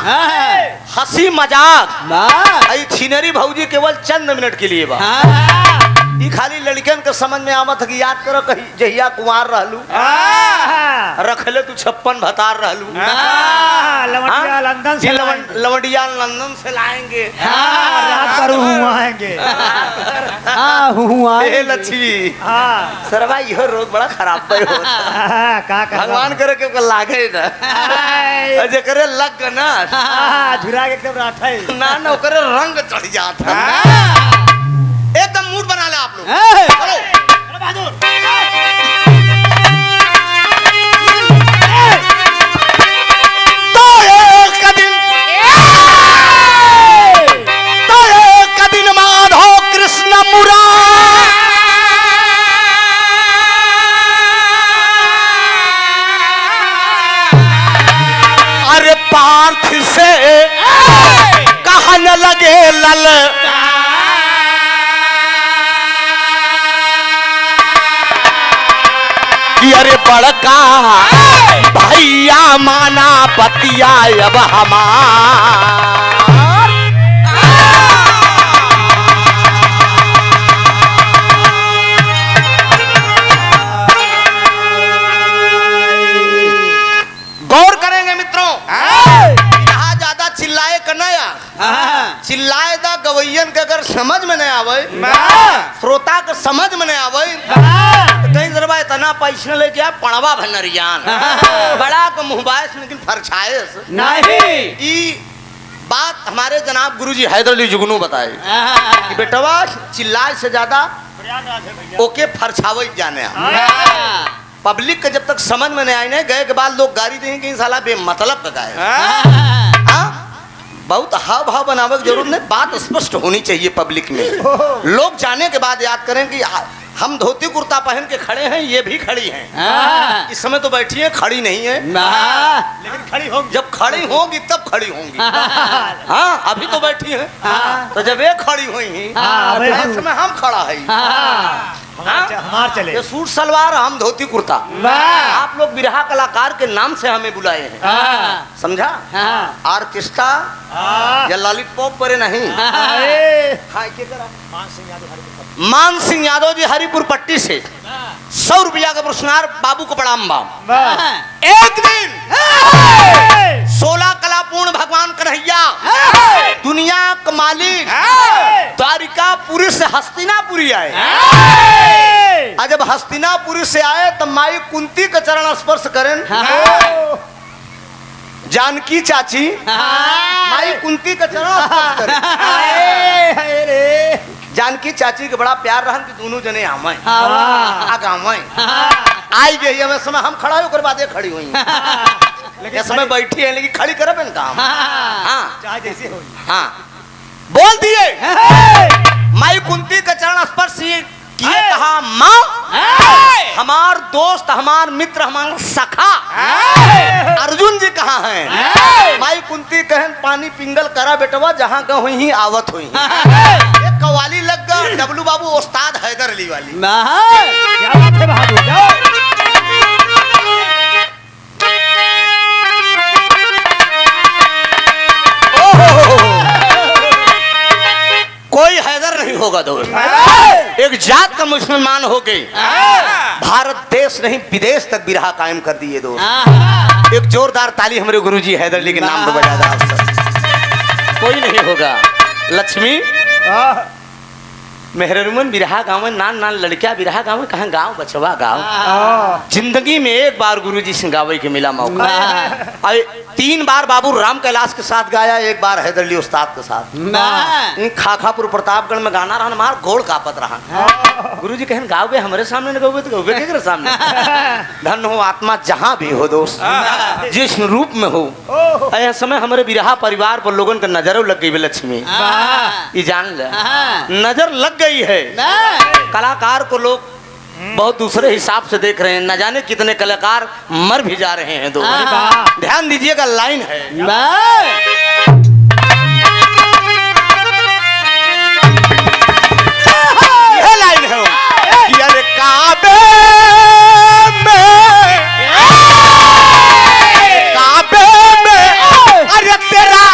हंसी मजाक आई छीनरी भौजी केवल चंद मिनट के लिए बा। ई खाली लड़कियन के समझ में आवत है कि याद करो कहीं जहिया कुमार रहलू रखले तू 56 भतार रहलू लवंडिया लंदन से लवंडिया लंदन से लाएंगे रात भर हुआएंगे ए लच्छी सरवा यो रोग बड़ा खराब पे होता भगवान करे के लागे ना अजे करे लग ना झुरा के एकदम राठा ना ना करे रंग चढ़ जाता एकदम मूड बना ले आप लोग चलो बहादुर तो एक दिन माधव कृष्ण मुरा अरे पार्थ से कहने लगे लल अरे बड़का भैया माना पतिया अब हमार गौर करेंगे मित्रों यहाँ ज्यादा चिल्लाए कन्हैया चिल्लाए दा गवैयन के अगर समझ में नहीं आवे श्रोता के समझ में नहीं आवे कहीं जरा इतना पैसा लेके आ पड़वा भनरियान बड़ा का मुहबाइस लेकिन फरछाए नहीं ई बात हमारे जनाब गुरुजी हैदर अली जुगनू बताए कि बेटवा चिल्लाए से ज्यादा ओके फरछावे जाने पब्लिक के जब तक समझ में नहीं आए नहीं गए के बाद लोग गाड़ी देंगे कि साला बेमतलब का गाय बहुत हाव भाव बनावे की जरूरत नहीं बात स्पष्ट होनी चाहिए पब्लिक में लोग जाने के बाद याद करें कि हम धोती कुर्ता पहन के खड़े हैं ये भी खड़ी हैं इस समय तो बैठी है खड़ी नहीं है लेकिन खड़ी होगी जब खड़ी होगी तब खड़ी होंगी हाँ अभी तो बैठी है तो जब ये खड़ी हुई इस समय हम खड़ा है हमार चले ये सूट सलवार हम धोती कुर्ता आप लोग बिरहा कलाकार के नाम से हमें बुलाए हैं समझा ऑर्केस्ट्रा या लॉलीपॉप पर नहीं मान सिंह यादव जी हरिपुर पट्टी से 100 रुपया का पुरस्कार बाबू को प्रणाम एक दिन 16 कलापूर्ण भगवान कन्हैया दुनिया का मालिक द्वारिकापुरी से हस्तिनापुरी आए आज जब हस्तिनापुरी से आए तब माई कुंती का चरण स्पर्श करें जानकी चाची माई कुंती का चरण स्पर्श करें जानकी चाची के बड़ा प्यार रहन कि दोनों जने आवे आई गई है समय हम खड़ा होकर बाद खड़ी हुई लेकिन समय बैठी है लेकिन खड़ी करे न काम चाहे जैसे हो हाँ बोल दिए माई कुंती का चरण स्पर्श किए कहा माँ हमार दोस्त हमार मित्र हमारा सखा अर्जुन जी कहाँ हैं माई कुंती कहन पानी पिंगल करा बेटवा जहाँ का हुई ही आवत हुई एक कवाली लग गया डब्लू बाबू उस्ताद हैदर अली वाली क्या बात है बहादुर जाओ कोई हैदर नहीं होगा दोस्त एक जात का मुसलमान हो गए भारत देश नहीं विदेश तक बिरहा कायम कर दिए दोस्त एक जोरदार ताली हमारे गुरुजी हैदर अली के नाम पे बजा दो कोई नहीं होगा लक्ष्मी मेहररुमन बिरहा गाँव में नान नान लड़किया बिरहा गाँव में कहाँ गाँव बचवा गाँव जिंदगी में एक बार गुरुजी से गावे के मिला मौका 3 बार बाबू राम कैलाश के साथ गाया एक बार हैदर अली उस्ताद के साथ खाखापुर प्रतापगढ़ में गाना रहा मार गोड़ कापत रहा गुरुजी कहन गावे हमारे सामने न गावे तो गावे के सामने धन हो आत्मा जहाँ भी हो दोस्त जिस रूप में हो ऐसा समय हमारे बिरहा परिवार पर लोगन का नजर लग गई लक्ष्मी ये जान ले नजर लग गई है कलाकार को लोग बहुत दूसरे हिसाब से देख रहे हैं न जाने कितने कलाकार मर भी जा रहे हैं दोस्त ध्यान दीजिएगा लाइन है यह लाइन है कि अरे काबे में अरे तेरा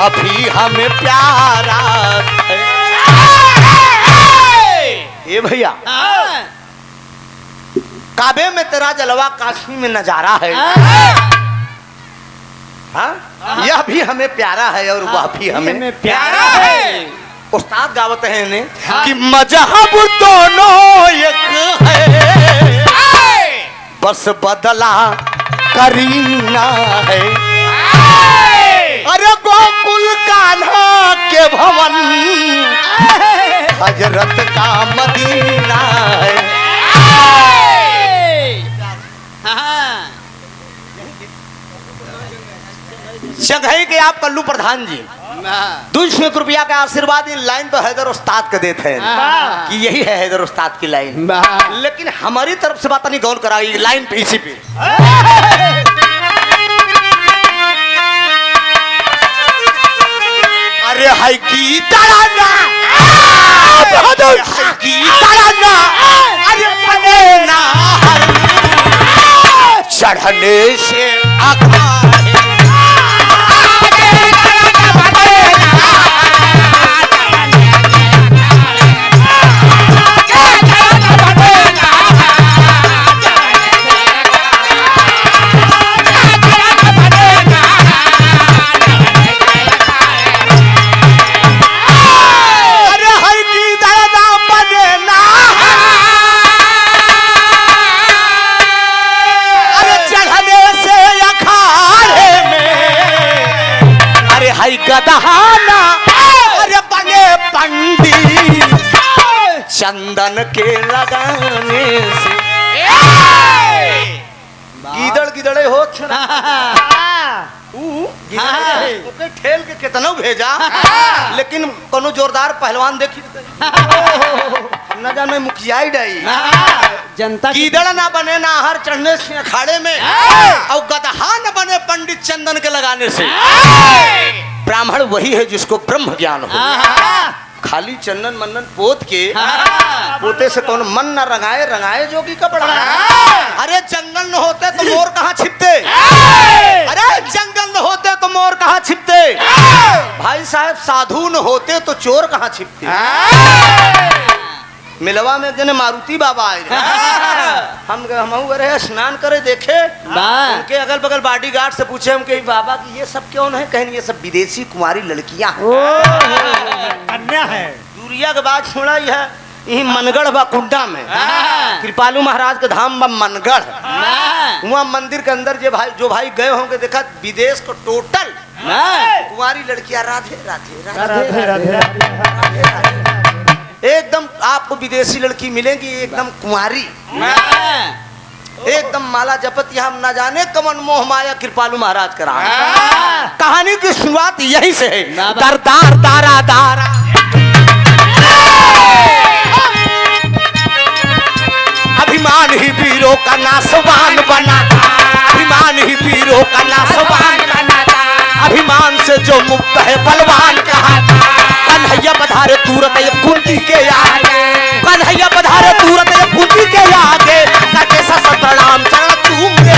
वह भी हमें प्यारा है। ये भैया काबे में तेरा जलवा, काशी में नजारा है। हाँ, यह भी हमें प्यारा है और वह भी हमें प्यारा है। उस्ताद गावत है इन्हें कि मजहब दोनों एक है, बस बदला करीना है। अरे गोकुल कान्हा के भवन, हजरत का मदीना है। शंघाई के आप कल्लू प्रधान जी 200 रुपया का आशीर्वाद इन लाइन तो हैदर उस्ताद के देते हैं कि यही है हैदर उस्ताद की लाइन। लेकिन हमारी तरफ से बात नहीं गौर कराई लाइन पे इसी पे। अरे है की तराना, की तराना, अरे बनेना चढ़ने से आगा गदहाना, अरे बने पंडित चंदन के लगाने से। गीदड़ गिदड़े हो ओके ठेल के कितना भेजा, लेकिन कोनो जोरदार पहलवान देखी न जाने मुखिया ही डाई जनता। गीदड़ ना बने ना हर चढ़ने से अखाड़े में, और गदहा न बने पंडित चंदन के लगाने से। ब्राह्मण वही है जिसको ब्रह्म ज्ञान हो। खाली चंदन मंदन पोत के पोते से कौन मन न रंगाए, रंगाए जोगी का बड़ा। अरे जंगल न होते तो मोर कहाँ छिपते, अरे जंगल न होते तो मोर कहाँ छिपते, भाई साहब साधु न होते तो चोर कहाँ छिपते। मिलवा में जने मारुति बाबा आए, हम गए स्नान करे देखे, उनके अगल बगल बॉडीगार्ड से पूछे हम कि बाबा की ये सब क्यों है, कहें ये सब विदेशी कुमारी लड़कियां अन्य है। दूरिया के बाद छोड़ा यह यही मनगढ़ बा कुंडा में, कृपालू महाराज के धाम बा मनगढ़। वहाँ मंदिर के अंदर जो भाई गए होंगे देखा विदेश को टोटल कुमारी लड़कियां राधे राधे राधे राधे राधे। एकदम आपको विदेशी लड़की मिलेगी एकदम कुंवारी, एकदम माला जपत हम न जाने कमन मोह माया कृपालू महाराज करा। कहानी की शुरुआत यही से है। दरदार दारा दारा अभिमान ही वीरों का नासवान बनाता, अभिमान ही वीरों का नासवान बनाता, अभिमान से जो मुक्त है बलवान कहाता। कन्हैया पधारे तुरंत ये कुंती के आगे, कन्हैया पधारे तुरंत ये कुंती के आगे, काटे सा प्रणाम चरण चूम के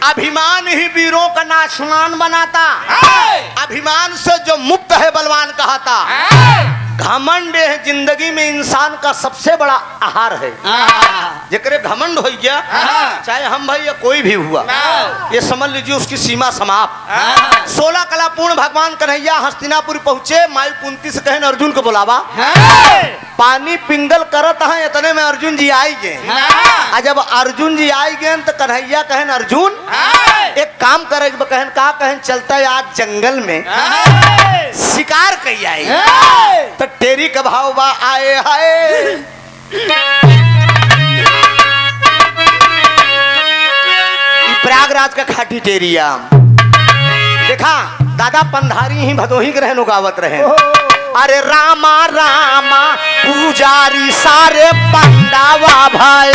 अभिमान ही वीरों का नाशमान बनाता, अभिमान से जो मुक्त है बलवान कहता। घमंड है जिंदगी में इंसान का सबसे बड़ा आहार है। जेकरे घमंड हो गया, चाहे हम भाई या कोई भी हुआ, ये समझ लीजिए उसकी सीमा समाप्त। 16 कला पूर्ण भगवान कन्हैया हस्तिनापुर पहुंचे, माई कुंती से कहन अर्जुन को बुलावा। पानी पिंगल करत है इतने में अर्जुन जी आई गए। जब अर्जुन जी आई गए तो कन्हैया कहन अर्जुन एक काम करे, कहन का कहन चलता है आज जंगल में शिकार कई आई तो तेरी का भाव बा आए हाय। प्रयागराज का खाटी टेरिया देखा, दादा पंधारी ही भदोही के रहनो गावत रहे। अरे रामा रामा पुजारी सारे पंडावा भाई,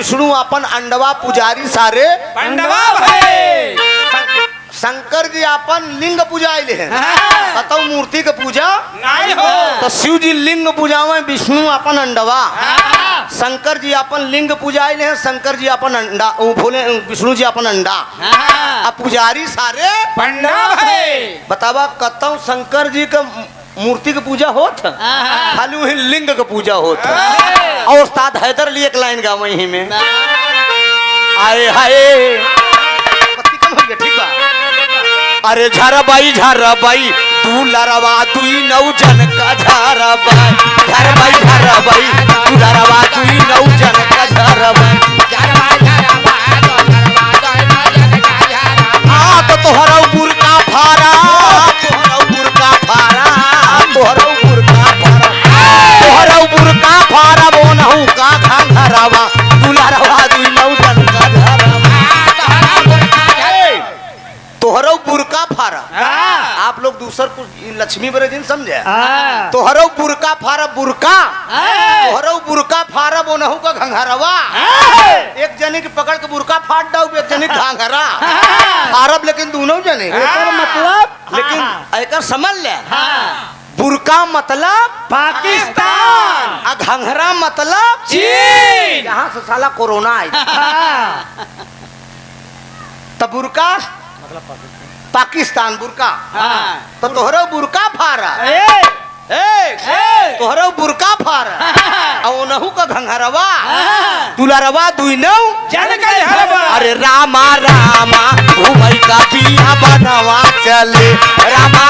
विष्णु अपन अंडवा पुजारी सारे पंडवा भाई शंकर जी अपन लिंग पूजाइले हैं बताओ मूर्ति के पूजा नहीं हो तो शिव जी लिंग पूजावे विष्णु अपन अंडवा शंकर जी अपन लिंग पूजाइले हैं शंकर जी अपन अंडा भोले विष्णु जी अपन अंडा अब पुजारी सारे पंडवा भाई बतावा कतौ शंकर जी का मूर्ति की पूजा होत खाली वही लिंग की पूजा होत और उस्ताद हैदर लिए एक लाइन गा वही में आए हाय पत्ती कम हो गया ठीक बा अरे झाराबाई तू लरवा तू नौ जन का झाराबाई तू लरवा तू नौ जन का झाराबाई हाँ तो तोहरा बुरका फारा बोनहु का घरवा तू लरवा तू नौ जन का झाराबाई तोहरो बुरका फारा आप लोग दूसर कुछ लक्ष्मी बड़े दिन समझे तोहरो बुरका फारा बुरका तोहरो बुरका फारा बोनहु का घंघरवा एक जने की पकड़ के बुरका फाड़ दो एक जने घंघरा फारब लेकिन दोनों जने मतलब लेकिन एकर समझ ले बुरका मतलब पाकिस्तान आ घंघरा मतलब चीन यहाँ से साला कोरोना आई तब बुरका पाकिस्तान बुरका तो तोहरो बुरका फारा तोहरो बुरका फारा और नहु का घंघरवा दुलरवा दुई नौ जन का झारवा अरे रामा घूमई का पिया बनवा चले रामा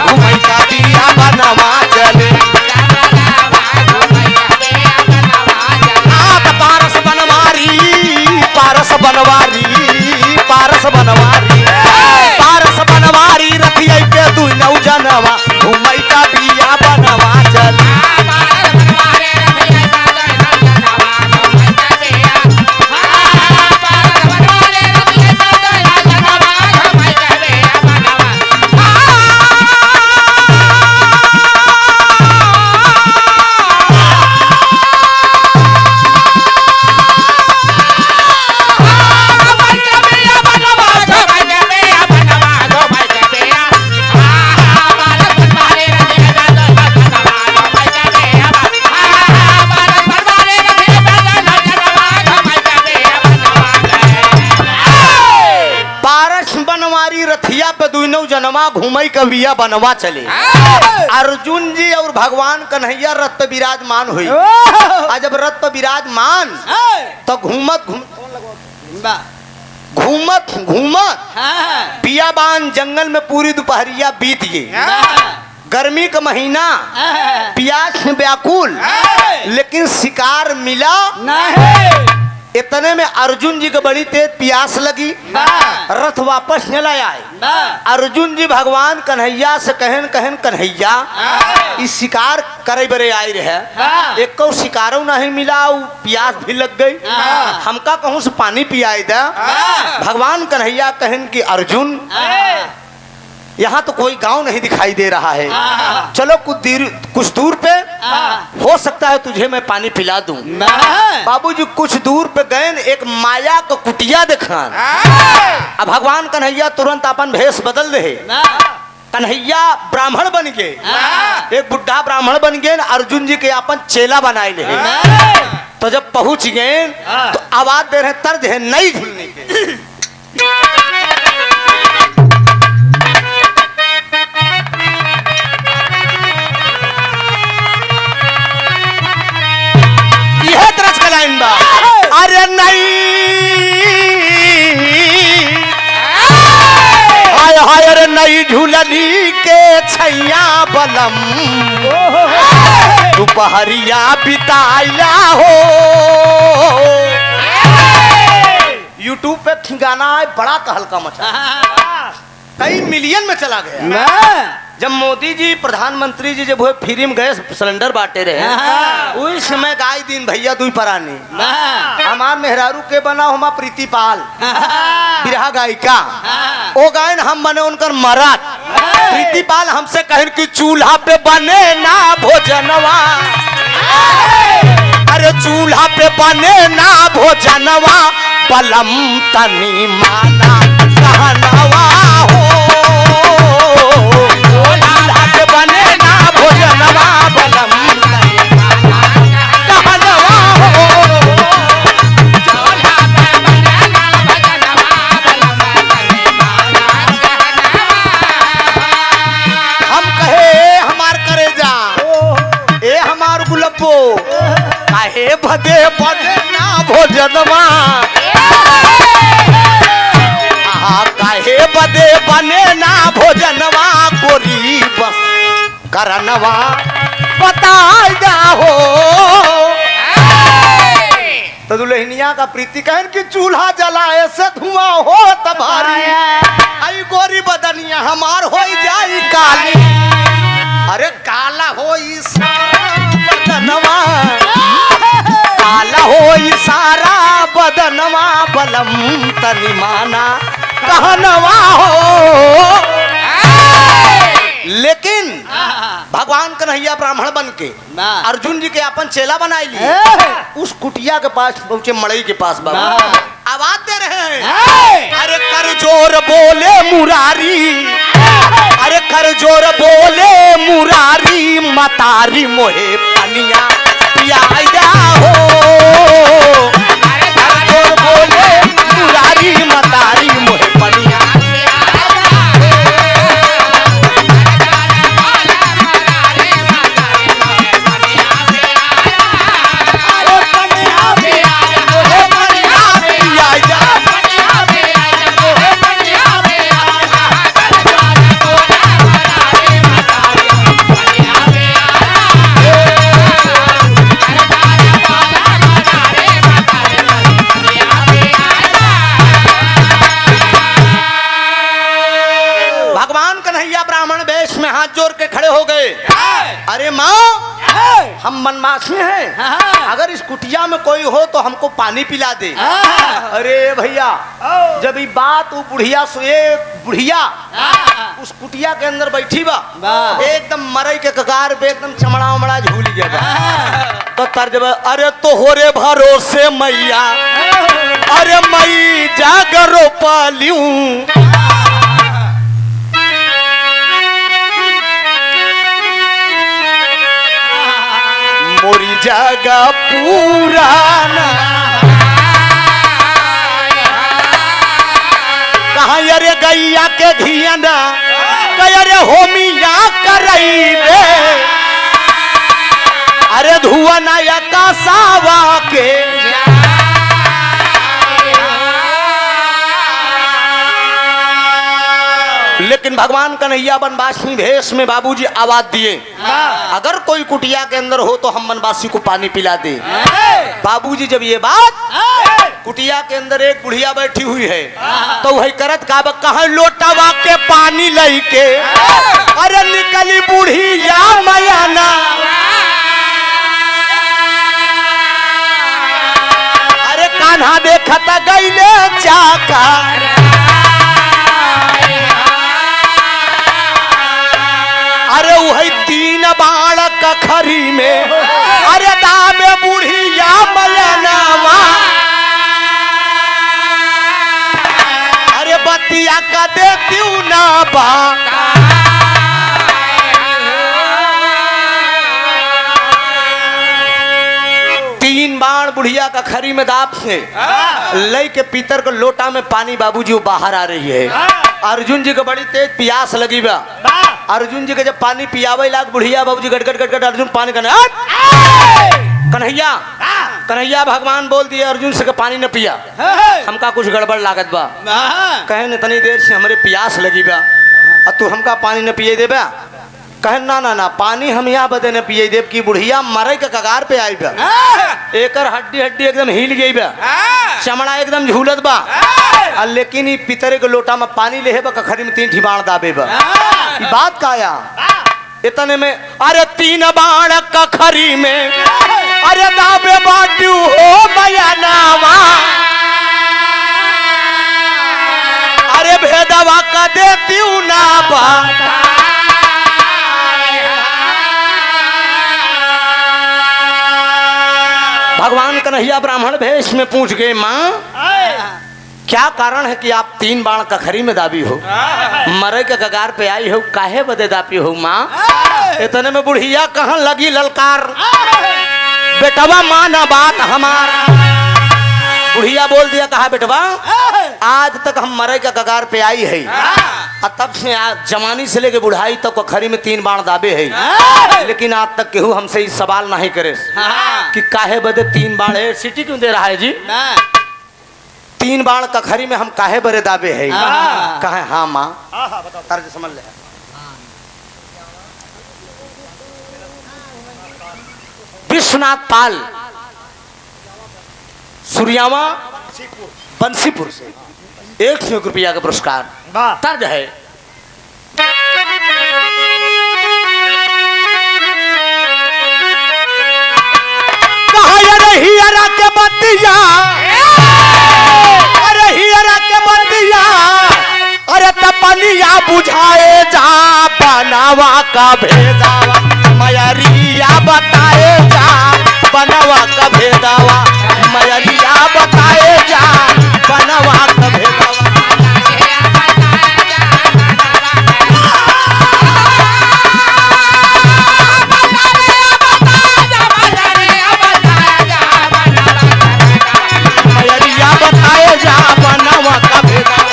घूमई का पिया बनवा चले पारस बनवारी रखिए के तू नौ जनवा घूमई का पिया बनवा चले जनमा घूमई कविया बनवा चले अर्जुन जी और भगवान कन्हैया रथ पे विराजमान हुई आज जब रथ पे विराजमान तो घूमत पियाबान जंगल में पूरी दोपहरिया बीत गई गर्मी का महीना प्यास में व्याकुल लेकिन शिकार मिला नहीं इतने में अर्जुन जी को बड़ी तेज प्यास लगी रथ वापस चला आए अर्जुन जी भगवान कन्हैया से कहन कन्हैया इस शिकार करे बरे आए रहे एक को शिकारों नहीं मिला प्यास भी लग गई हमका कहूँ से पानी पियाई दे भगवान कन्हैया कहन कि अर्जुन यहाँ तो कोई गांव नहीं दिखाई दे रहा है चलो कुछ दूर पे हो सकता है तुझे मैं पानी पिला दूं बाबूजी कुछ दूर पे गए एक माया को कुटिया देखा अब भगवान कन्हैया तुरंत अपन भेष बदल रहे कन्हैया ब्राह्मण बन गए एक बुढ़ा ब्राह्मण बन गए अर्जुन जी के अपन चेला बनाए रहे तो जब पहुंच गए तो आवाज दे रहे तर्ज है नहीं झूलने के अरे नहीं हाय हाय अरे नहीं झूलनी के छैया बलम दोपहरिया बिताया हो यूट्यूब पे गाना है बड़ा तहलका मचा कई मिलियन में चला गया जब मोदी जी प्रधानमंत्री जी जब फ्री में गैस सिलेंडर बांटे रहे उस समय गाय दिन भैया दुई परानी हमार मेहरारू के बना हमार प्रीतिपाल बिरहा गायिका ओ गायन हम बने उनकर मराठ प्रीतिपाल हमसे कहन कि चूल्हा पे बने ना भोजनवा अरे चूल्हा पे बने ना भोजनवा बलम तनी माना कहनवा हो। चूल्हा पे बने ना भोजनवा बलम तनी माना कहनवा हो। हम कहे हमार करे जा ए हमार गुलब्बो काहे भदे बने ना भोजनवा काहे बदे बने ना भोजनवा गोरी बस करनवा बता जाओ। तो दुल्हनिया का प्रीति कहन कि चूल्हा जलाए से धुआं हो तबारी आई गोरी बदनिया हमार हो जाई काली। अरे काला हो बदनवा काला हो सारा बदनवा बलम तनी माना कहनवा हो। लेकिन भगवान कन्हैया ब्राह्मण बन के अर्जुन जी के अपन चेला बनाई लिए उस कुटिया के पास पहुंचे मड़ई के पास बाबा आवाज दे रहे हैं अरे कर जोर बोले मुरारी अरे कर जोर बोले मुरारी मतारी मोहे पनिया पिया हो। अरे कर जोर बोले मुरारी मतारी मोहे पनिया अरे माँ हम मनमास में हैं अगर इस कुटिया में कोई हो तो हमको पानी पिला दे। अरे भैया जब ये बात वो बुढ़िया बुढ़िया उस कुटिया के अंदर बैठी बा एकदम मरई के कगार पे एकदम चमड़ा उमड़ा झूल गया तो तर्ज अरे तो हो रे भरोसे मैया अरे मई जागरो पालियूं मोरी जगह पुराना कहाँ अरे गैया के घियाना अरे होमिया करई बे अरे धुआना या कासावा के लेकिन भगवान कन्हैया बनवासी भेष में बाबूजी आवाज दिए अगर कोई कुटिया के अंदर हो तो हम बनवासी को पानी पिला दे। बाबूजी जब ये बात कुटिया के अंदर एक बुढ़िया बैठी हुई है तो वही करत का कहा लोटावा के पानी लई के अरे निकली बुढ़िया मयाना अरे कान्हा देखत गईले चाका अरे वही तीन बाण कखरी में अरे दामे बुढ़िया मयनावा अरे बतिया का देती ना बा तीन बाण बुढ़िया का खरी में दाप से लई के पीतर के लोटा में पानी बाबूजी वो बाहर आ रही है। अर्जुन जी को बड़ी तेज प्यास लगी बा अर्जुन जी के जब पानी पियावे लाग बुढ़िया बाबूजी गट गट गट गट अर्जुन पानी करने कन्हैया कन्हैया भगवान बोल दिए अर्जुन से पानी न पिया हमका कुछ गड़बड़ लागत बा कहे न तनी देर से हमारे प्यास लगी बा और तू हमका पानी न पिए देबा कहे ना ना ना पानी हम यहाँ बदे न पिए देव की बुढ़िया मरे के कगार पे आई बा एकर हड्डी हड्डी एकदम हिल गई बा चमड़ा एकदम झूलत बा लेकिन पितरे के लोटा में पानी ले बा कखरी में तीन बाण दाबे बा बात का आया इतने में अरे तीन बाण कखरी में अरे दाबे बाटू हो मयानावा अरे भेदवा का देती ना बा भगवान कन्हैया ब्राह्मण भेष में पूछ गए, माँ क्या कारण है कि आप 3 बाण कखरी में दाबी हो, मरे के कगार पे आई हो, काहे बदे दाबी हो माँ? इतने में बुढ़िया कहन लगी ललकार, बेटवा माना बात हमार। बुढ़िया बोल दिया, कहा बेटवा आज तक हम मरे के कगार पे आई है, और तब से आज जवानी से लेके बुढ़ाई तक कखरी में 3 बाण दाबे है, लेकिन आज तक केहू हमसे ही सवाल नहीं करे कि काहे बदे 3 बाण है। सिटी क्यों दे रहा है जी? 3 बाण कखरी में हम काहे बरे दाबे है? कहे हाँ माँ, तर्ज समझ ले। विश्वनाथ पाल सूर्यावा बंसीपुर से 100 रुपया का पुरस्कार। तर्ज है, अरे हियरा के बतिया, अरे हियरा के बतिया, अरे तपनिया बुझाए जा बनावा का भेदावा, मयरिया बताए जा बनवा का भेदावा, मयरिया बताए जा बनवा का भेदावा। मयरिया बताए जा बनवा का भेदावा।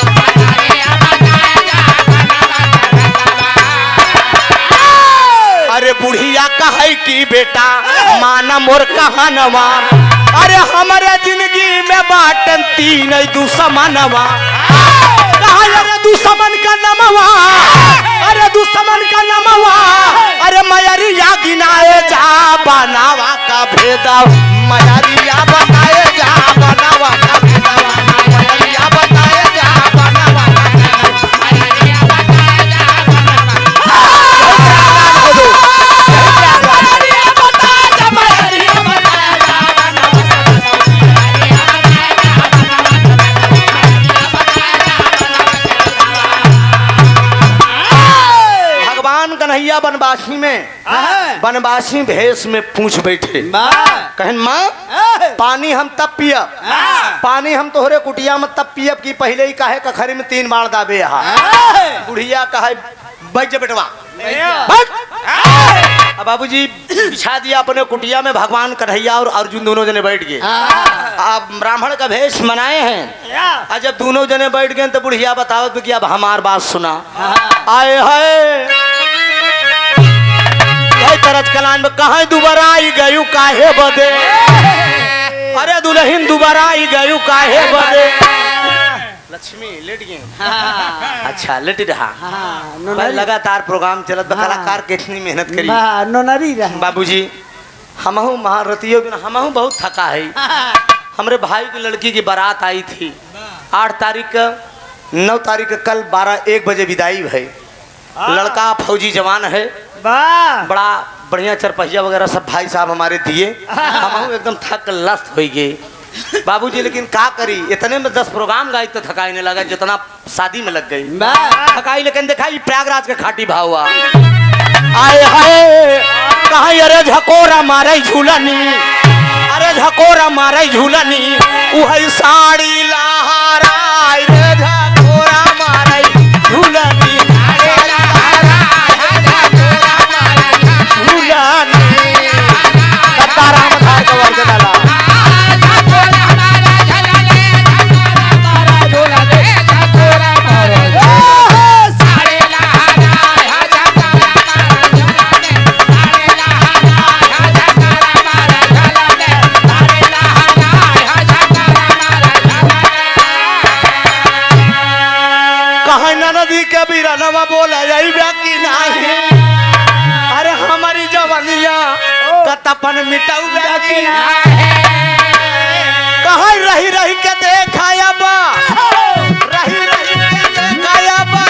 अरे बुढ़िया कहे कि बेटा माना मोर कहानवा, अरे हमारे जिंदगी में बाटन 3 दुश्मनवा। कहा अरे दुश्मन का नमवा, अरे दुश्मन का नमवा, अरे मयरिया गिनाए जा बनावा का भेदा, मयरिया बताए जा बनावा का भेदा, मयरिया बताए जा बनावा का कन्हैया बनवासी में बनवासी भेष में पूछ बैठे, कहन माँ पानी हम तब पियब, पानी हम तोहरे कुटिया में तब पियब कि पहले ही काहे कखरी में 3 बाण दाबे। बुढ़िया कहे बैठ जा बेटवा, अब बाबूजी बिछा दिया अपने कुटिया में, भगवान कन्हैया और अर्जुन दोनों जने बैठ गए। अब ब्राह्मण का भेष मनाए हैं, और जब दोनों जने बैठ गए तो बुढ़िया बताओ कि अब हमार बात सुना। आए है तरज कलान में कहा दोबारा आई गयू काहे बदे, अरे दुल्हन दोबारा आई गयू काहे बदे। लक्ष्मी लेट गई, अच्छा लेट रहा, लगातार प्रोग्राम चलत, कलाकार कितनी मेहनत करी। बाबूजी हमहू महारथियों हमहू बहुत थका है। हमारे भाई की लड़की की बारात आई थी 8 तारीख 9 तारीख कल 12-1 बजे विदाई है। लड़का फौजी जवान है, बड़ा बढ़िया चरपहिया वगैरह सब भाई साहब हमारे दिए, हम एकदम थक लस्त हो गए बाबूजी। लेकिन का करी, इतने में 10 प्रोग्राम गाई तो थकाई नहीं लगा जितना शादी में लग गई थकाई। लेकिन देखा ये प्रयागराज के खाटी भाव हुआ। आए हाय कहा अरे झकोरा मारे झूलनी, अरे झकोरा मारे झूलनी, वही साड़ी लहराई रे झकोरा मारे झूलनी। नदी के बीरनवा बोला यही कि नहीं, अरे हमारी जवानिया कतपन मिटाऊ कि कहा रही रही के देखाया बा, रही रही के देखाया बा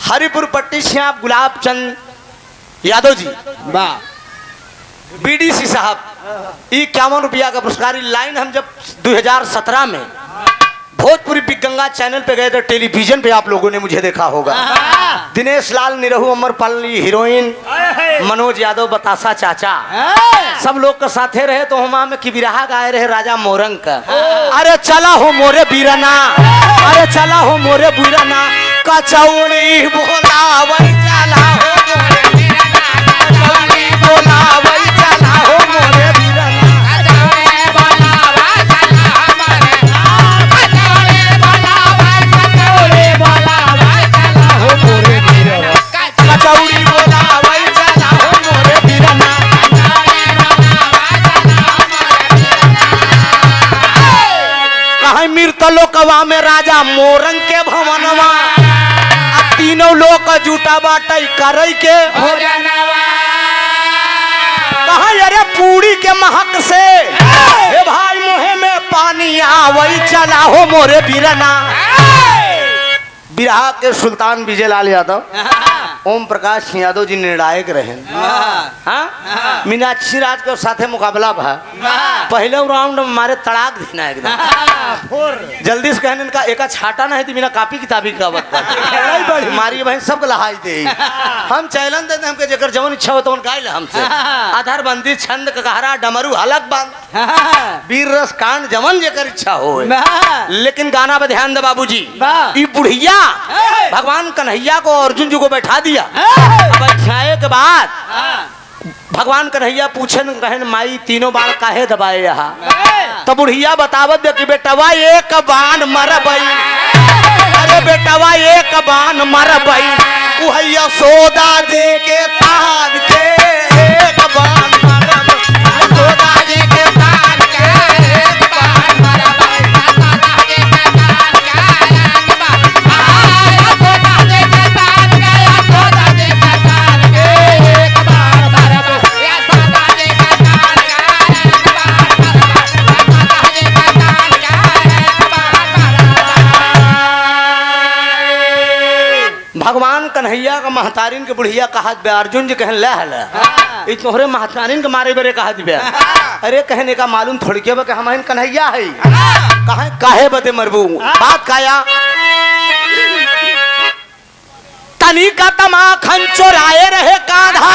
हरिपुर पट्टी से आप गुलाब चंद यादव जी, बीडीसी साहब ₹51 का पुरस्कार। ये लाइन हम जब 2017 में भोजपुरी बिग गंगा चैनल पे गए थे, टेलीविजन पे आप लोगों ने मुझे देखा होगा। दिनेश लाल, निरहू, अमरपाल, हीरोइन मनोज यादव, बतासा चाचा, सब लोग के साथे रहे। तो हम में की बिरहा गाए रहे राजा मोरंग का। अरे चला हो मोरे बीरना, अरे चला हो मोरे बीरना, कचौड़ी बोलावई चला हो मोरे बीरना, कचौड़ी बोलावई चला हो मोरे बीरना। कचौड़ी बोलावई चला हो मोरे बीरना। कहीं मृतलोकवा में राजा मोरंग के भवनवा, तीनों लोग का जूटा बाटई करई के भोजनवा। कहाँ अरे पूरी के महक से हे भाई मुहे में पानी आवई चला हो मोरे बीरना। बिरहा के सुल्तान विजय लाल यादव, ओम प्रकाश सिंह यादव जी निर्णायक रहे। हाँ, मीनाक्षी राज के साथे मुकाबला भा। पहले राउंड में मारे तड़ाक देना एकदम जल्दी से कहने का एक छाटा नहीं थी, बिना कापी किताबी का वक्त मारी भाई सब लहाई दे। हम चैलेंज देते हमके जेकर जवन इच्छा हो तो गाय हमसे आधार बंदी छंद कहरा डमरू हलक बांध वीर रस कांड जवन जेकर इच्छा हो। लेकिन गाना पे ध्यान दे बाबूजी, ई बुढ़िया भगवान कन्हैया को अर्जुन जी को बैठा दिया। बैठाए के बाद भगवान कन्हैया पूछे कहन माई तीनों बाण काहे दबाए यहाँ। तो बुढ़िया बतावत कि बेटवा एक बाण मरबई, अरे बेटवा एक बाण मरबई, यशोदा जी के तान के एक बाण मरबई, यशोदा जी के तान के एक बाण मरबई। भगवान कन्हैया का महतारिन के बुढ़िया कहा अर्जुन जी कहन ले हल तोहरे महतारिन के मारे बरे कहा दिव्या। अरे कहने का मालूम थोड़ी के बा हम कन्हैया है कहे काहे बदे मरबू। बात काया तनी का तमाखन चोराए रहे काधा,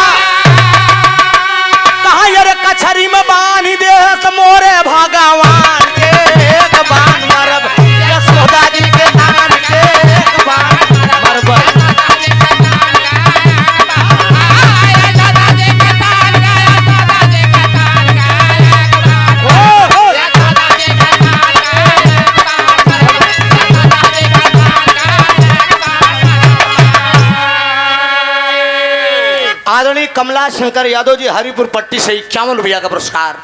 कहा यार कछरी में बांध दे मोरे भगवान के एक बाण मरब, यशोदा जी के तान के एक बाण मरब। आदरणीय कमला शंकर यादव जी हरिपुर पट्टी से ₹51 का पुरस्कार।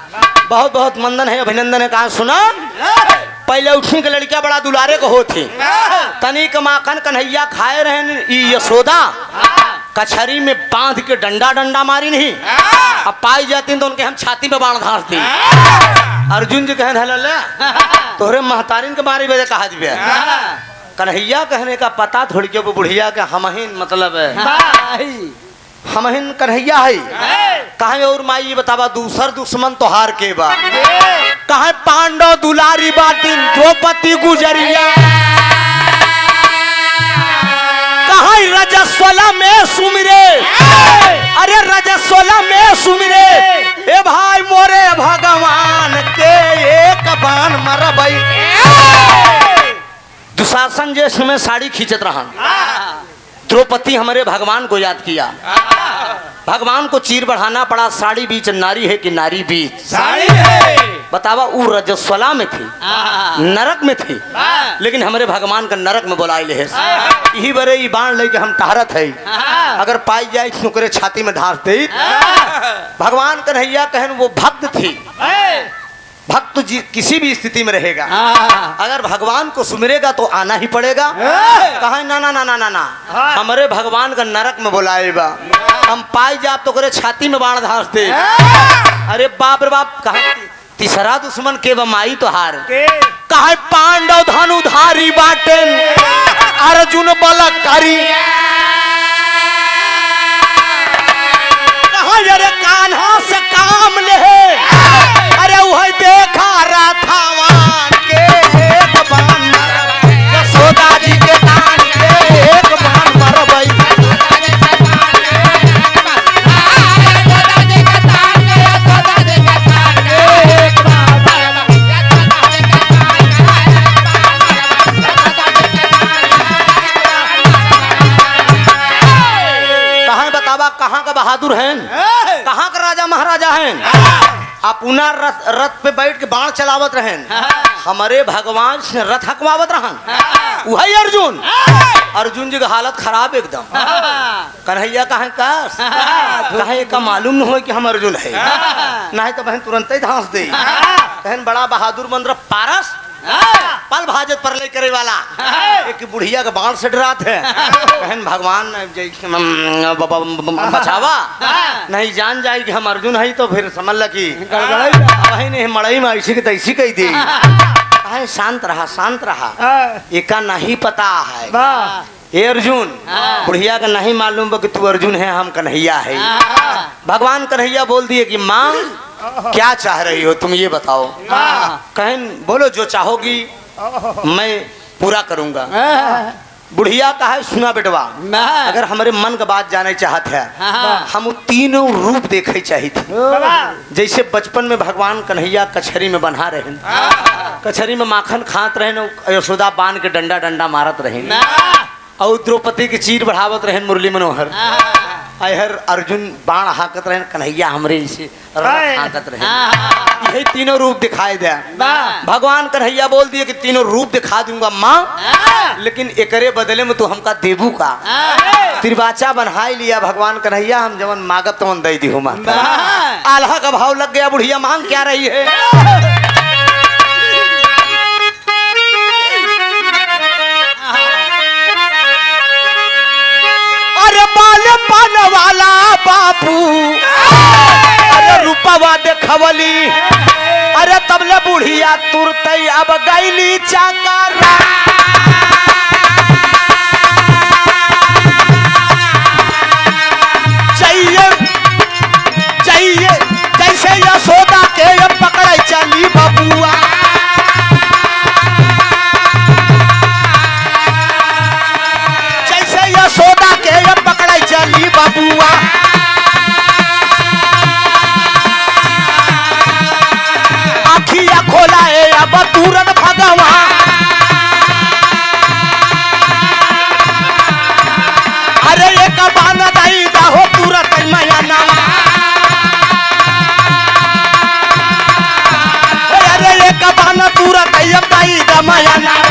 बहुत बहुत मंदन है, अभिनंदन है। कहा सुना पहले उठी के लड़कियां बड़ा दुलारे को होती, तनिक माखन कन्हैया खाए रहे। यशोदा कछरी में बांध के डंडा डंडा मारी नहीं, अब पाई जाती तो उनके हम छाती में बाण धारती। अर्जुन जी कहन हल तोहरे महतारिन के मारी वजह कहा दिव्या। कन्हैया कहने का पता थोड़ी के बुढ़िया के हमहिन मतलब हमहिन कन्हैया है। कहे और माई बतावा दूसर दुश्मन तो हार के बा, कहे पांडव दुलारी बाटिन द्रौपदी गुजरिया, कहे रजस्वला में सुमिरे, अरे रजस्वला में सुमिरे ए भाई मोरे भगवान के एक बाण मरबई। दुशासन जे समय साड़ी खींचत रहा, द्रौपदी हमारे भगवान को याद किया, भगवान को चीर बढ़ाना पड़ा। साड़ी बीच नारी है कि नारी बीच साड़ी है। बतावा वो रजस्वला में थी, नरक में थी, लेकिन हमारे भगवान का नरक में बोलाई ले। यही बरे ये बाण लेके हम टहरत है, अगर पाई जाए नुकरे छाती में धार दे। भगवान कन्हैया कहन वो भक्त थी, भक्त जी किसी भी स्थिति में रहेगा, अगर भगवान को सुमिरेगा तो आना ही पड़ेगा। कहा ना ना ना ना ना ना, हमारे भगवान का नरक में बुलाएगा, हम पाई जाप तो करे छाती में बाण धांस दे। अरे बाप रे बाप, कहा तीसरा दुश्मन के बमाई तो हार, कहा पांडव धनुधारी बाटेन अर्जुन बलकारी, कहा यारे कान्हा से काम ले कहाँ का बहादुर हैं, कहाँ का राजा महाराजा हैं। अपना रथ पे बैठ के बाण चलावत रहें, हमारे भगवान से रथ हकवावत रहन, वही अर्जुन। अर्जुन जी का हालत खराब एकदम। कन्हैया कहाँ कहे का मालूम न हो कि हम अर्जुन है, नहीं तो बहन तुरंत ही धांस दे। कहन बड़ा बहादुर बन रहा पारस, पल भाजत पर ले करे वाला एक बुढ़िया के बाण से डरात है। कहन भगवान बचावा, नहीं जान जाए कि हम अर्जुन है तो फिर समझ ल कि वही नहीं मड़ई में ऐसी की तैसी कही दी। शांत रहा शांत रहा, एका नहीं पता है ये अर्जुन। बुढ़िया का नहीं मालूम कि तू अर्जुन है, हम कन्हैया है। भगवान कन्हैया बोल दिए कि माँ क्या चाह रही हो तुम ये बताओ। कहन बोलो जो चाहोगी मैं पूरा करूंगा। बुढ़िया का है सुना बेटवा, अगर हमारे मन का बात जाने चाहते हैं, हम तीनों रूप देखे चाहिए थे। जैसे बचपन में भगवान कन्हैया कचहरी में बना रहे, कचहरी में माखन खात रहे, यशोदा बांध के डंडा डंडा मारत रहे, और द्रौपदी के चीर बढ़ावत रहे मुरली मनोहर। अहर अर्जुन बाण हाकत रहे, कन्हैया हमरे से हाकत रहे। यही तीनों रूप दिखाई दे। भगवान कन्हैया बोल दिए कि तीनों रूप दिखा दूंगा माँ, लेकिन एकरे बदले में तो हमका देबू का। त्रिवाचा बनाई लिया भगवान कन्हैया, हम जवन मांगत तवन दे दी हूँ। आल्हा का भाव लग गया, बुढ़िया मांग क्या रही है। अरे बाले पान वाला बापू, अरे रूपवा देखवली, अरे तबले बुढ़िया तुरतई अब गईली चाकारा। चाहिए चाहिए जैसे यशोदा के पकड़े चली बबुआ। जैसे यशोदा के पकड़े चली बबुआ। आखिया खोला है अब तुरंत भगवान। अरे एक बान दई हो तुरंत मैया नाम। अरे एक बान तुरंत दई मैया नाम।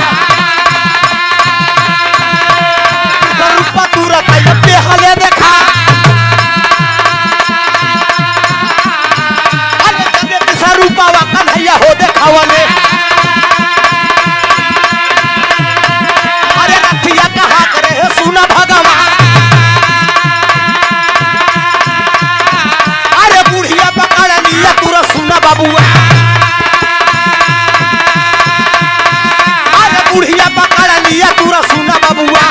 तुरंत हले देखा, रूपावा कन्हैया हो देखावले। अरे रथिया कहा करे है सुना भगवान। अरे बुढ़िया पकड़ लिया तुरंत सुना बाबुआ। अरे बुढ़िया पकड़ लिया तुरंत सुना बाबुआ।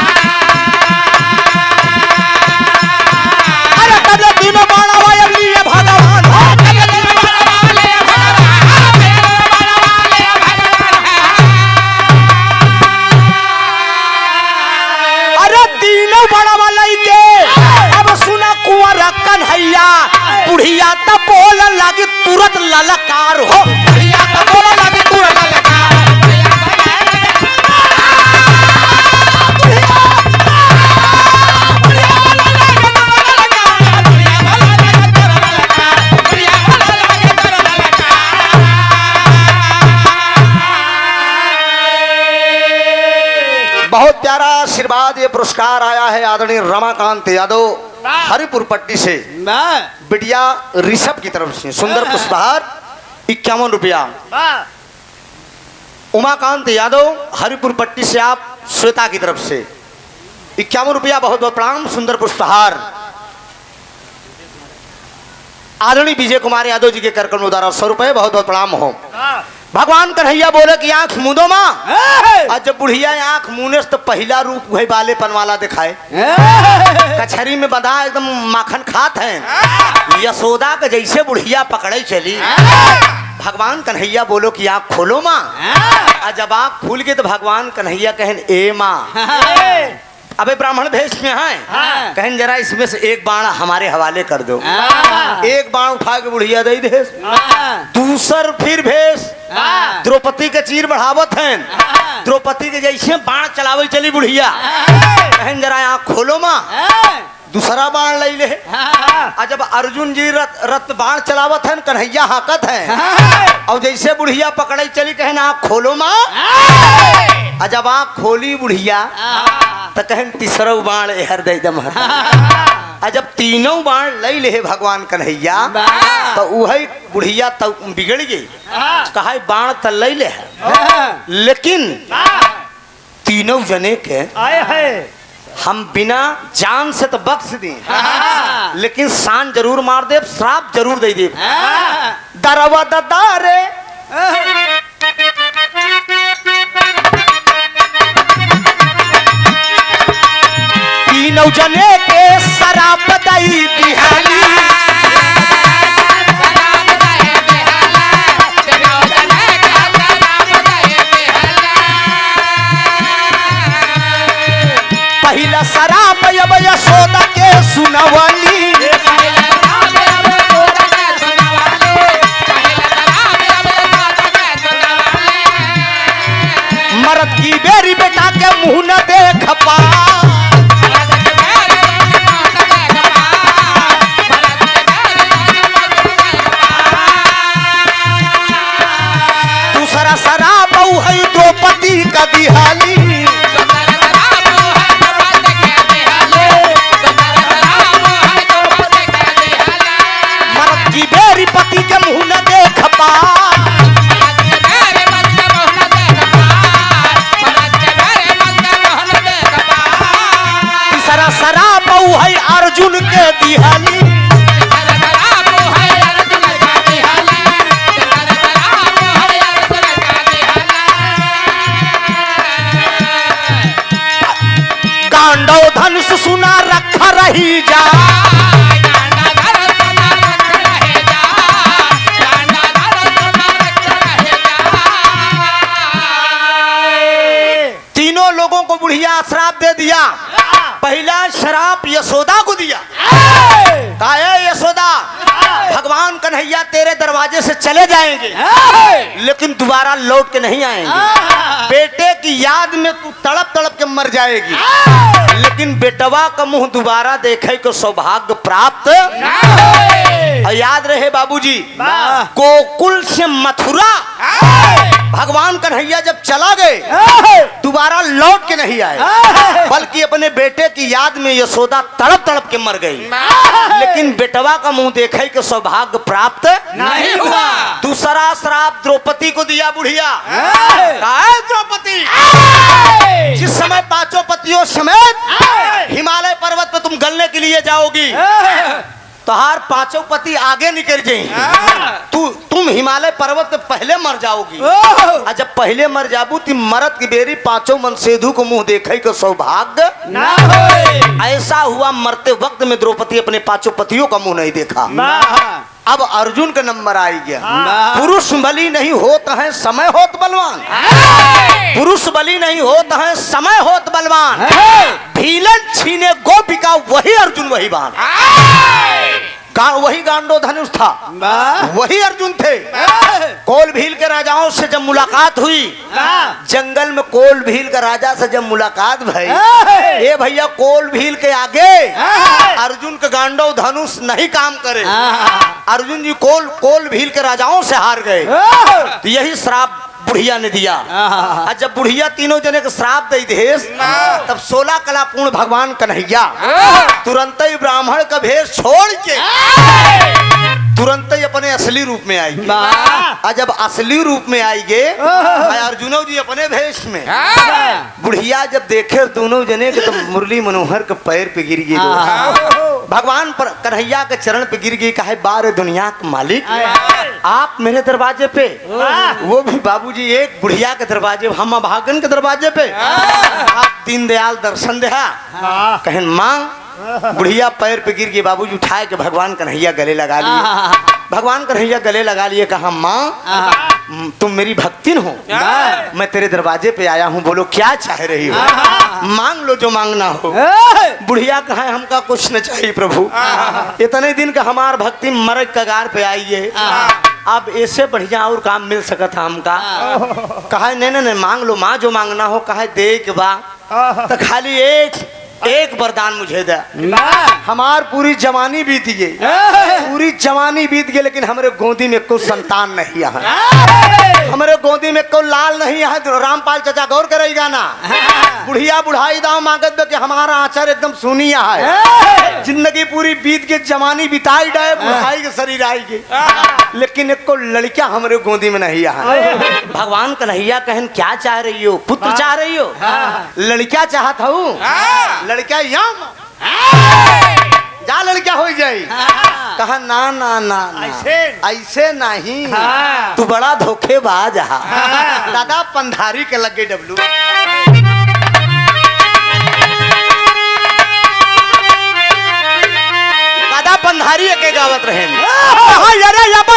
बुढ़िया तो बोल लगी तुरंत ललकार हो। बुढ़िया तो बोल लगी तुरंत ललकार। बहुत प्यारा आशीर्वाद ये पुरस्कार आया है आदरणीय रमाकांत यादव हरिपुर पट्टी से, बिटिया ऋषभ की तरफ से सुंदर पुष्पहार 51 रुपया। उमाकांत यादव हरिपुर पट्टी से आप श्वेता की तरफ से 51 रुपया। बहुत बहुत प्रणाम। सुंदर पुष्पहार आदरणीय विजय कुमार यादव जी के कार्यक्रम द्वारा 100 रुपये। बहुत बहुत प्रणाम हो। भगवान कन्हैया बोले कि आंख मुदो माँ। और जब बुढ़िया आंख मुने तो पहला रूप वही बाले पनवाला दिखाए, कचहरी में बंधा एकदम माखन खात है। यशोदा के जैसे बुढ़िया पकड़े चली। भगवान कन्हैया बोलो कि आंख खोलो माँ। और जब आंख खुल गई तो भगवान कन्हैया कहन ए माँ। अबे ब्राह्मण भेष में है, कहन जरा इसमें से एक बाण हमारे हवाले कर दो। एक बाण उठा के बुढ़िया दे भेष। दूसर फिर भेष द्रौपदी के चीर बढ़ावत हैं। द्रौपदी के जैसे बाण चलावे चली बुढ़िया। कहन जरा आँख खोलो माँ। दूसरा बाण ले ले। आ जब अर्जुन जी रथ बाण चलावत है कन्हैया हाकत है और जैसे बुढ़िया पकड़े चली कहे ना आँख खोलो माँ। आ जब आँख खोली बुढ़िया तो कहन तीसरा बाण हृदय दम। आ जब तीनों बाण ले ले भगवान कन्हैया तो वही बुढ़िया तो बिगड़ गई। कहा बाण तो ले ले लेकिन तीनों जने के हम बिना जान से तो बख्श दी लेकिन शान जरूर मार दे, श्राप जरूर दे दे। दरवा दारे तीनों जने के शराब दई बिहाली। पहला शराब अब यशोदा के सुनवली। मरद की बेरी बेटा के मुंह न देख पा। दूसरा शराब है द्रौपदी का दिहाली। पति के मुंह न देख पा। तीसरा शराब है अर्जुन के दिहाली। गांडव धनुष सुना रखा रही जा। बुढ़िया श्राप दे दिया। पहला शराब यशोदा को दिया। कहा यशोदा भगवान कन्हैया तेरे दरवाजे से चले जाएंगे लेकिन दोबारा लौट के नहीं आएंगे। बेटे की याद में तू तड़प तड़प के मर जाएगी लेकिन बेटवा का मुंह दोबारा देखे को सौभाग्य प्राप्त। और याद रहे बाबूजी गोकुल से मथुरा भगवान कन्हैया जब चला गए दोबारा लौट के नहीं आए बल्कि अपने बेटे की याद में यशोदा तड़प तड़प के मर गई लेकिन बेटवा का मुंह देखे के सौभाग्य प्राप्त नहीं हुआ। दूसरा श्राप द्रौपदी को दिया बुढ़िया। द्रौपदी जिस समय पांचों पतियों समेत हिमालय पर्वत पे तुम गलने के लिए जाओगी तो हर पांचों पति आगे निकल जाएंगे। तुम हिमालय पर्वत पे पहले मर जाओगी। और जब पहले मर जाबू तो मरद की बेरी पांचों मनसेधु को मुंह देखे का सौभाग्य ना हो। ऐसा हुआ मरते वक्त में द्रौपदी अपने पांचों पतियों का मुंह नहीं देखा। अब अर्जुन का नंबर आ गया। पुरुष बलि नहीं होता है समय होत बलवान। पुरुष बलि नहीं होता है समय होत बलवान। भीलन छीने गोपिका वही अर्जुन वही बाण। वही गांडो धनुष था वही अर्जुन थे। कोल भील के राजाओं से जब मुलाकात हुई जंगल में कोल भील का राजा से जब मुलाकात भई ये भैया कोल भील के आगे अर्जुन का गांडो धनुष नहीं काम करे। अर्जुन जी कोल भील के राजाओं से हार गए तो यही श्राप बुढ़िया ने दिया। और जब बुढ़िया तीनों जने के श्राप दे देश तब 16 कला पूर्ण भगवान कन्हैया तुरंत ही ब्राह्मण का भेष छोड़ के तुरंत ही अपने असली रूप में आई। और जब असली रूप में आई गे अर्जुनो जी अपने भेष में बुढ़िया जब देखे दोनों जने के तो मुरली मनोहर के पैर पे गिर गई। भगवान पर कन्हैया के चरण पे गिर गई। कहे बार दुनिया के मालिक आप मेरे दरवाजे पे वो भी बाबूजी एक बुढ़िया के दरवाजे हम अभागन के दरवाजे पे आप दीनदयाल दर्शन दे। कहन माँ बुढ़िया पैर पे गिर गई। बाबूजी उठाए के भगवान कन्हैया गले लगा लिए। भगवान कन्हैया गले लगा लिए। कहा माँ तुम मेरी भक्तिन हो मैं तेरे दरवाजे पे आया हूँ बोलो क्या चाह रही हो मांग लो जो मांगना हो। बुढ़िया कहा हमका कुछ न चाहिए प्रभु इतने दिन का हमार भक्ति मरद कगार पे आई है अब ऐसे बढ़िया और काम मिल सकता हमका। कहा नहीं नहीं मांग लो माँ जो मांगना हो। कहा दे के बा तो खाली एक एक वरदान मुझे दे। वाह। हमार पूरी जवानी बीत गई, पूरी जवानी बीत गई, लेकिन हमारे गोदी में कोई संतान नहीं है, हमारे गोदी में कोई लाल नहीं है। तो रामपाल चाचा गौर करेगा ना, बुढ़िया बुढ़ाई दाव मांगत बे कि हमारा आचार एकदम सुनिया है। जिंदगी पूरी बीत के जवानी बिताई डाए, बुढ़ाई के शरीर आई गई, लेकिन एक को लड़किया हमारे गोदी में नहीं है। भगवान कन्हैया कहन क्या चाह रही हो? पुत्र चाह रही हो? लड़किया चाहत हूँ, लड़किया यम जा लड़किया हो जाई। कहा ना ना ना, ऐसे नहीं, तू बड़ा धोखेबाज है। दादा पंधारी के लगे डब्लू, दादा पंधारी के गावत रहे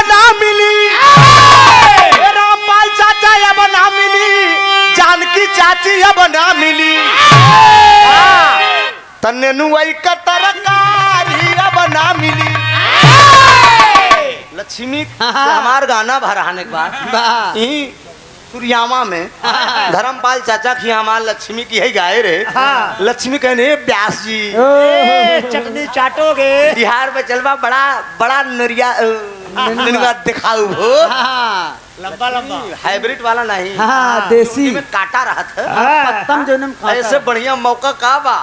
ना मिली, रामपाल चाचा अब ना मिली, जानकी चाची अब ना मिली, तन्नेनु वही का तरकारी अब ना मिली। लक्ष्मी हमार गाना भराने के बाद सूर्यामा में धर्मपाल चाचा की हमार लक्ष्मी की है गाय रे। लक्ष्मी कहने व्यास जी चटनी चाटोगे, बिहार में चलवा बड़ा बड़ा नरिया दिखाऊ हो, लंबा लंबा हाइब्रिड वाला नहीं, देसी में काटा रहा था। पत्तम जोनम ऐसे बढ़िया मौका का बा,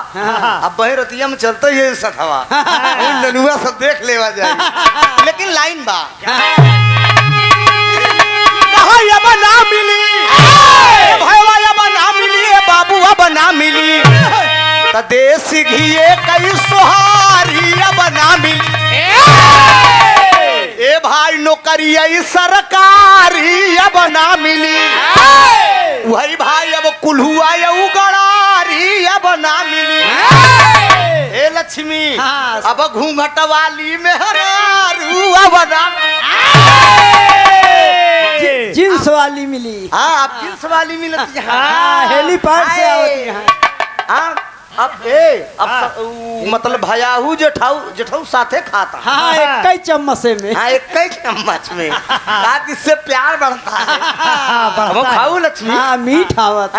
अब बही रतिया में चलते ही सथवा ननुआ सब देख लेवा जाए, लेकिन लाइन बा कहा अब ना मिली, भैया अब ना मिली, बाबू अब ना मिली, तो देसी घिए कई सुहारी अब ना मिली। ए भाई नौकरी सरकारी अब ना मिली, वही भाई अब कुल्हुआ उगड़ारी अब ना मिली। ए लक्ष्मी अब घूंघट वाली मेहरारू अब ना, जींस वाली मिली। हाँ अब जींस वाली मिलती है, हेलीपैड से आवती है। हाँ अब मतलब भयाहू जेठाऊ साथे खाता। हाँ एक कई चम्मचे में, हाँ एक कई चम्मच में, बात इससे प्यार बढ़ता है। हम खाऊ लक्ष्मी, हाँ मीठ आवत।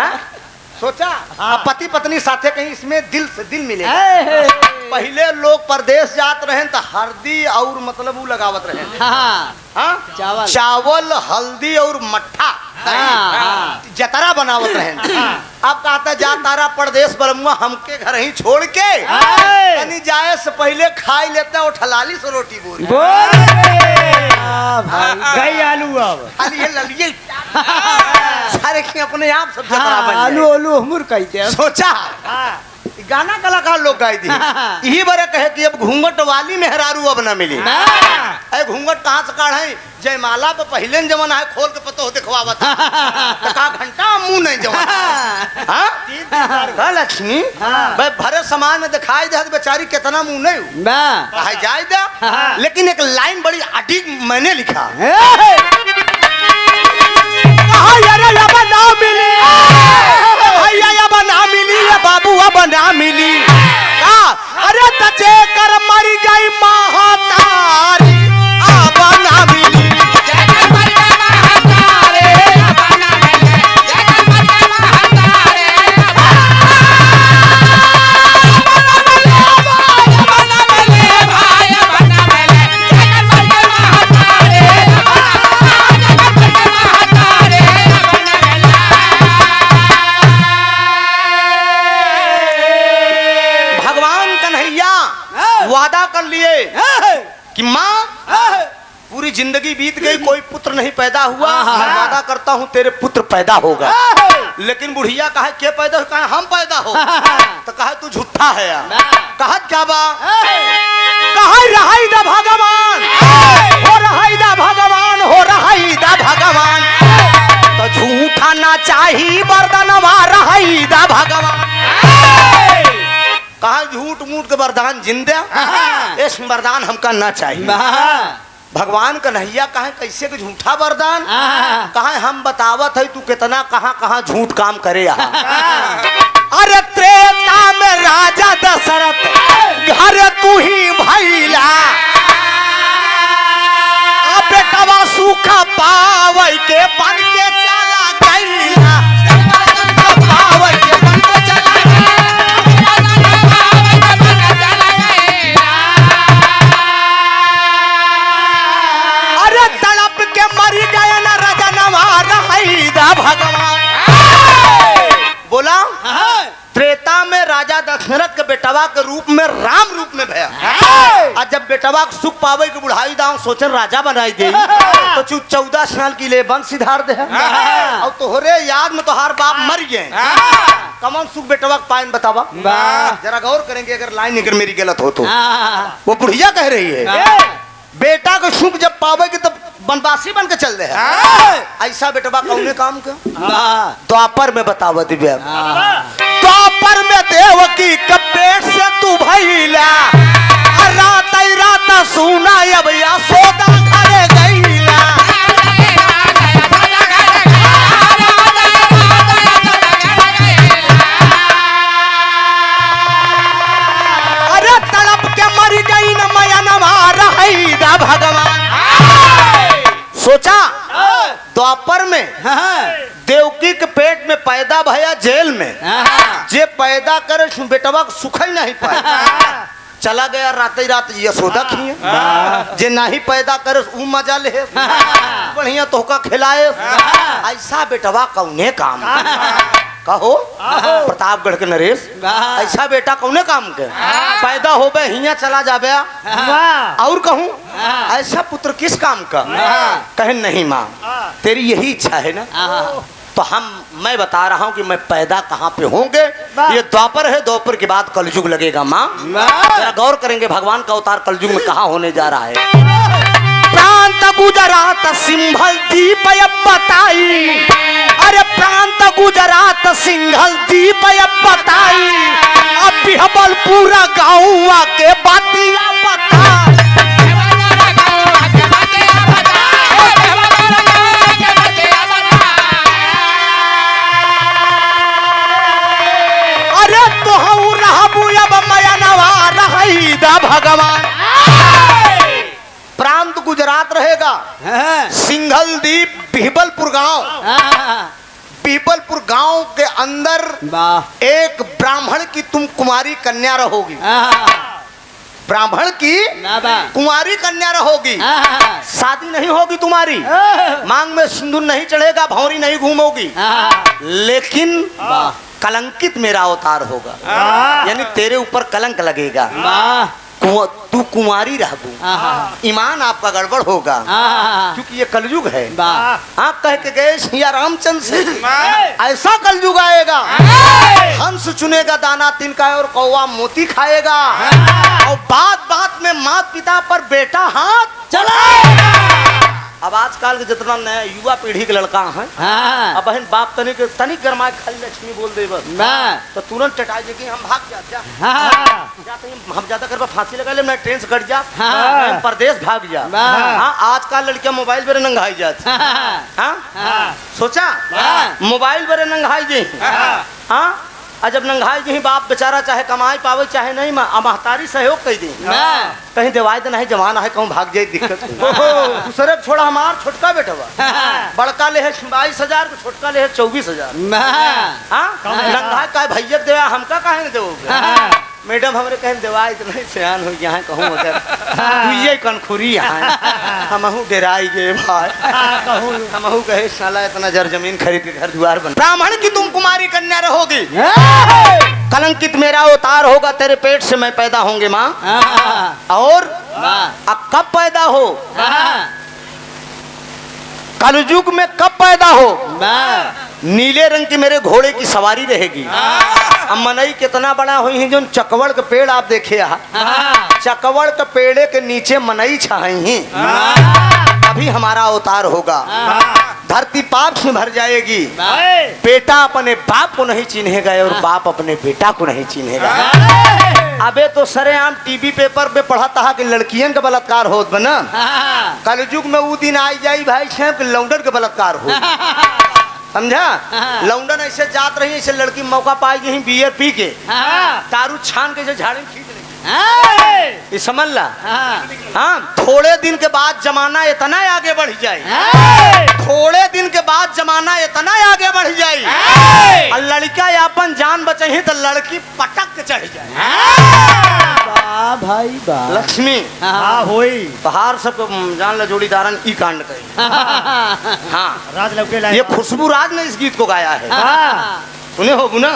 सोचा अब पति पत्नी साथे कहीं इसमें दिल से दिल मिले। पहले लोग परदेश जात रहे तो हल्दी और मतलब वो लगावत रहे, हाँ चावल हल्दी और मट्ठा जतरा बनावत रहे। अब कहता जा तारा परदेश बरमुआ हमके घर ही छोड़ के कहीं जाए से पहले खाई लेता और ठलाली से रोटी बोल गई आलू। अब ये ललिए सारे के अपने आप सब जतरा बन आलू आलू हमर कहते। सोचा गाना कलाकार लोग गाई थी, यही बारे कहे कि अब घूंघट वाली मेहरारू अब न मिली। अरे घूंघट कहाँ से काढ़े? जयमाला पे पहले जमाना है, खोल के पतो दिखवावा था तो का घंटा मुंह नहीं जमा। हाँ लक्ष्मी भाई भरे समाज में दिखाई दे बेचारी कितना मुंह नहीं जाए दे, लेकिन एक लाइन बड़ी अटीक मैंने लिखा, ना मिली बाबू अब ना मिली। अरे तचे कर मरी गई महातारी अब ना मिली। वादा कर लिए कि माँ पूरी जिंदगी बीत गई, कोई पुत्र नहीं पैदा हुआ, मैं वादा करता हूँ तेरे पुत्र पैदा होगा। लेकिन बुढ़िया कहा के पैदा हो? कहा हम पैदा हो। तो कहा तू झूठा है यार। कहा क्या बा? कहा रहाई दा भगवान हो, रहाई दा भगवान हो, रहाई दा भगवान। तो झूठा ना चाहिए वरदानवा रहाई दा भगवान। कहा झूठ मूठ के वरदान जिंदे, इस वरदान हमका ना चाहिए। भगवान कन्हैया कहे कैसे के झूठा वरदान? कहा हम बतावत है तू कितना कहाँ कहाँ झूठ काम करे। अरे त्रेता में राजा दशरथ घर तू ही भैला, बेटवा सूखा पावई के बन के चला गईला, पावई के बन के चला के बेटवा के रूप में राम रूप में भया। और जब बेटवा के सुख पावे के बुढ़ाई दाम सोचन राजा बनाई दे तो 14 साल की ले बंद सिधार दे। और तोहरे याद में तोहार बाप मर गए, कमन सुख बेटवा के पाइन बतावा। जरा गौर करेंगे अगर लाइन अगर मेरी गलत हो तो। वो बुढ़िया कह रही है बेटा को सुख जब पावेगी तब बनवासी बन के चल रहे हैं। ऐसा बेटवा कौने काम का द्वापर में बतावा दिव्या। द्वापर में देवकी के पेट से तू भइला रात रात सुना अब यशोदा घरे गईला। अरे तड़प के मर गई न मयनवा रही दा भगवान। सोचा द्वापर में देवकी के पेट में पैदा भया जेल में, जे पैदा करे बेटवा सुख ही नहीं पाए। चला गया रात ही रात यशोदा खिए, जे नहीं पैदा करे ऊ मजा ले बढ़िया तोहका खिलाए। ऐसा बेटवा कौने काम कहो प्रतापगढ़ के नरेश, ऐसा बेटा कौने काम के पैदा होबे हिया चला जाबे और कहूँ ऐसा पुत्र किस काम का। कहे नहीं माँ तेरी यही इच्छा है ना, तो मैं बता रहा हूँ कि मैं पैदा कहाँ पे होंगे। ये द्वापर है, द्वापर के बाद कलयुग लगेगा माँ। जरा गौर करेंगे भगवान का अवतार कलयुग में कहाँ होने जा रहा है। प्रांत गुजरात सिंहल दीप बताई, अरे प्रांत गुजरात सिंहल दीप बताई, अब बिहबल पूरा गाँव के बातिया बता। अरे तो हूँ रहबू अब मयनवा रही दा भगवान। प्रांत गुजरात रहेगा, सिंघल द्वीप बिहबलपुर गांव, बिहबलपुर गांव के अंदर एक ब्राह्मण की तुम कुमारी कन्या रहोगी। ब्राह्मण की कुमारी कन्या रहोगी, शादी नहीं होगी तुम्हारी, मांग में सिंदूर नहीं चढ़ेगा, भौरी नहीं घूमोगी, लेकिन कलंकित मेरा अवतार होगा, यानी तेरे ऊपर कलंक लगेगा। तू कुमारी रहबू, ईमान आपका गड़बड़ होगा, क्योंकि ये कलयुग है। आप कह के गए सिया रामचंद्र से ऐसा कलयुग आएगा, हंस चुनेगा दाना तिनका और कौवा मोती खाएगा, और बात बात में माता पिता पर बेटा हाथ चलाएगा। अब आजकल के जितना नया युवा पीढ़ी के लड़का है, अब बहन बाप तनिक गरमा खाली लक्ष्मी बोल दे बस तो तुरंत टटा जे कि हम भाग जाते हम ज्यादा कर फांसी लगा ले, मैं ट्रेन से कट जा, प्रदेश भाग जा। हाँ आजकल लड़कियां मोबाइल पर नंगाई जाती। हाँ सोचा मोबाइल पर नंगाई जे। हाँ जब नंगाई जी बाप बेचारा चाहे कमाई पावे चाहे नहीं, महतारी सहयोग कही दी, कहीं देवाई तो नहीं जमाना है कहूँ भाग जाए दिक्कत। दूसरे छोड़ा हमार छोटका बेटवा बड़का ले है 22,000, छोटका ले है 24,000। नंगाई का भैया देवा हमका कहेंगे देवोगे। मैडम हमरे कहें देवाई तो नहीं सियान हो यहाँ कहूँ ये कनखुरी यहाँ हमहू डेराई गे भाई, हमहू कहे साला इतना जर जमीन खरीद के घर द्वार बन। ब्राह्मण की तुम कुमारी कन्या रहोगी, कलंकित मेरा अवतार होगा, तेरे पेट से मैं पैदा होंगे माँ। और अब कब पैदा हो, कलयुग में कब पैदा हो, नीले रंग की मेरे घोड़े की सवारी रहेगी। अब मनई कितना बड़ा हुई है, जो चकवड़ के पेड़ आप देखे, चकवड़ के पेड़े के नीचे मनई छाई, अभी हमारा अवतार होगा। धरती पाप से भर जाएगी, बेटा अपने बाप को नहीं चिन्हेगा और बाप अपने बेटा को नहीं चिन्हेगा। अबे तो सरेआम टीवी पेपर पे पढ़ा था कि लड़कियन का बलात्कार होत बना, कलयुग में वो दिन आई जाई भाई साहब कि लौंडन के बलात्कार हो। समझा, लौंडन ऐसे जात रही, ऐसे लड़की मौका पाई यही बियर पी के दारू छान के झाड़ी खींच ले, समझ ला। हाँ थोड़े दिन के बाद जमाना इतना आगे बढ़ जाए, थोड़े दिन के बाद जमाना इतना आगे बढ़ जाए, और लड़का अपन जान बचे तो लड़की पटक के चढ़ जाए। भाई बा लक्ष्मी होई पहाड़ सब जान ला जोड़ीदारन ई कांड कही। हाँ राज लौके ये खुशबू राज ने इस गीत को गाया है। सुने हो ना,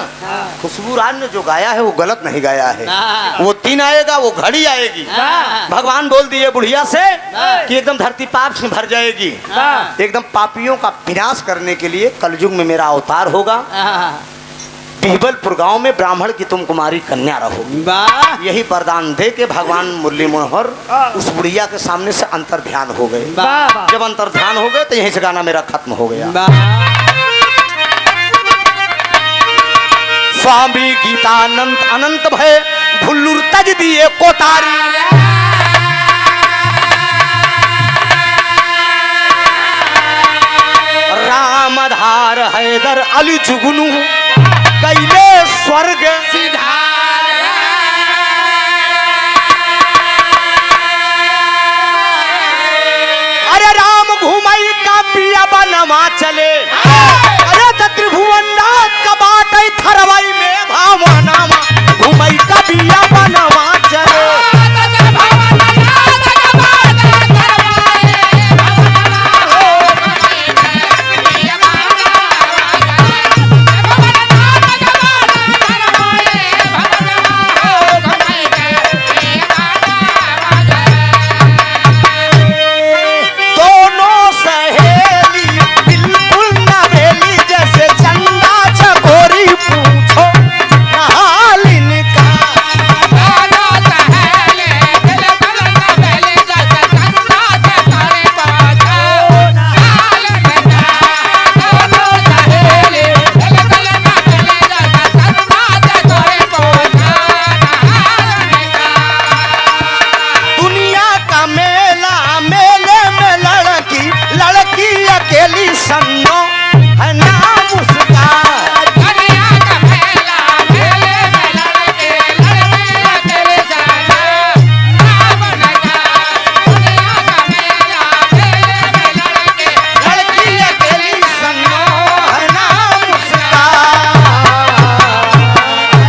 खुशबू राज ने जो गाया है वो गलत नहीं गाया है। हाँ। वो दिन आएगा, वो घड़ी आएगी। हाँ। भगवान बोल दिए बुढ़िया से हाँ। कि एकदम धरती पाप से भर जाएगी। हाँ। एकदम पापियों का विनाश करने के लिए कलयुग में मेरा अवतार होगा। बीबलपुर गांव में ब्राह्मण की तुम कुमारी कन्या रहो। वाह यही वरदान दे के भगवान मुरली मनोहर उस बुढ़िया के सामने से अंतर ध्यान हो गए। वाह जब अंतर ध्यान हो गए तो यहीं से गाना मेरा खत्म हो गया। वाह स्वामी गीतानंद अनंत भय भुल्लुर तज दिए कोतारी। रामधार हैदर अली जुगनू कैले स्वर्ग सीधा